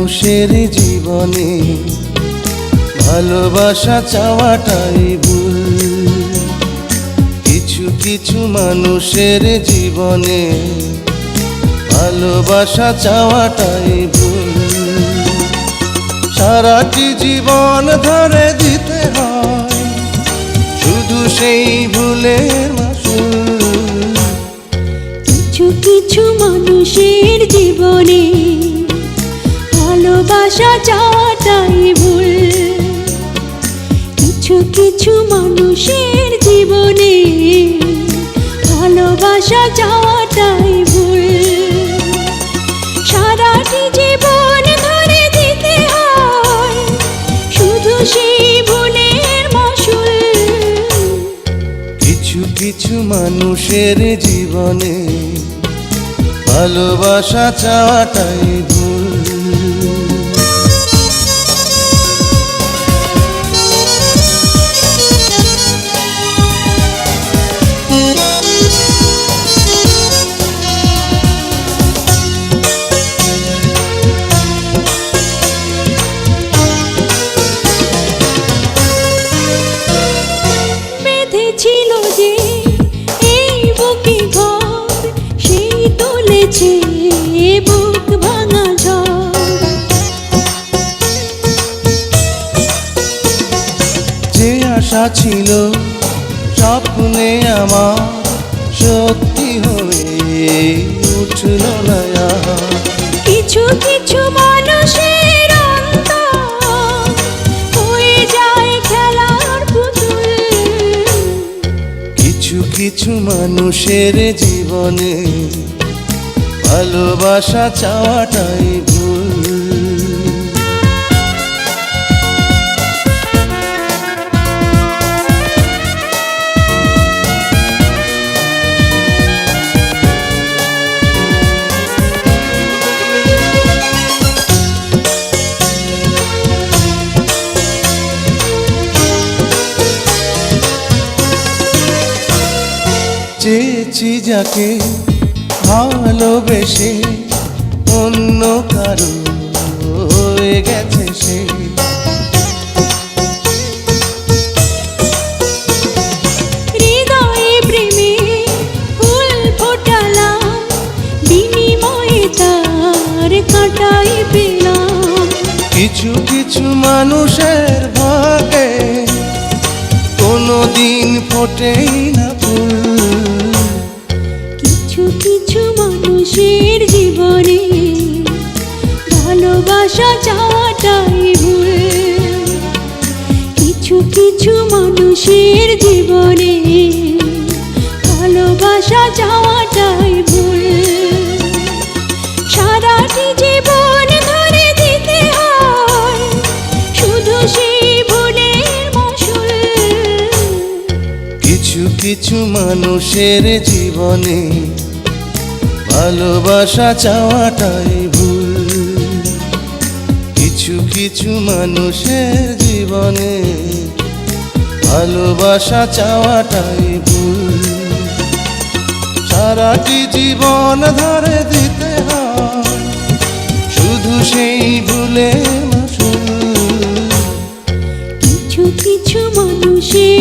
মানুষের জীবনে ভালোবাসা চাওয়াটাই ভুল। কিছু কিছু মানুষের জীবনে ভালোবাসা চাওয়াটাই ভুল। সারাটি জীবন ধরে দিতে হয় শুধু সেই ভুলের মাসুল। কিছু কিছু মানুষের জীবনে ভালোবাসা চাওয়াটাই ভুল। কিছু কিছু মানুষের জীবনে ভালোবাসা চাওয়াটাই ভুল। সারাটি জীবন ধরে দিতে হয় শুধু সেই ভুলের মাসুল। কিছু কিছু মানুষের জীবনে ভালোবাসা চাওয়াটাই ভুল। ছিল যে এই বুকে ঘর, সেই তুলেছে বুক ভাঙা ঝড়। যে আশা ছিল স্বপ্নে আমার সত্যি হয়ে উঠল না আর। কিছু কিছু মানুষের অন্তর হয়ে যায় খেলার পুতুল। কিছু কিছু মানুষের জীবনে ভালোবাসা চাওয়াটাই ভুল। চেয়েছি যাকে ভালোবেসে অন্য কারো হয়ে গেছে সে। হৃদয়ে প্রেমে ফুল ফোটালাম, বিনিময়ে তার কাঁটাই পেলাম। কিছু কিছু মানুষের ভাগে কোনোদিন ফোটেই না ফুল। কিছু কিছু মানুষের জীবনে ভালোবাসা চাওয়াটাই ভুল। কিছু কিছু মানুষের জীবনে ভালোবাসা চাওয়াটাই ভুল। সারাটি জীবন ধরে দিতে হয় শুধু সেই ভুলের মাসুল। কিছু কিছু মানুষের জীবনে ভালোবাসা চাওয়াটাই ভুল। কিছু কিছু মানুষের জীবনে ভালোবাসা চাওয়াটাই ভুল। সারাটি জীবন ধরে দিতে হয় শুধু সেই ভুলের মাসুল। কিছু কিছু মানুষের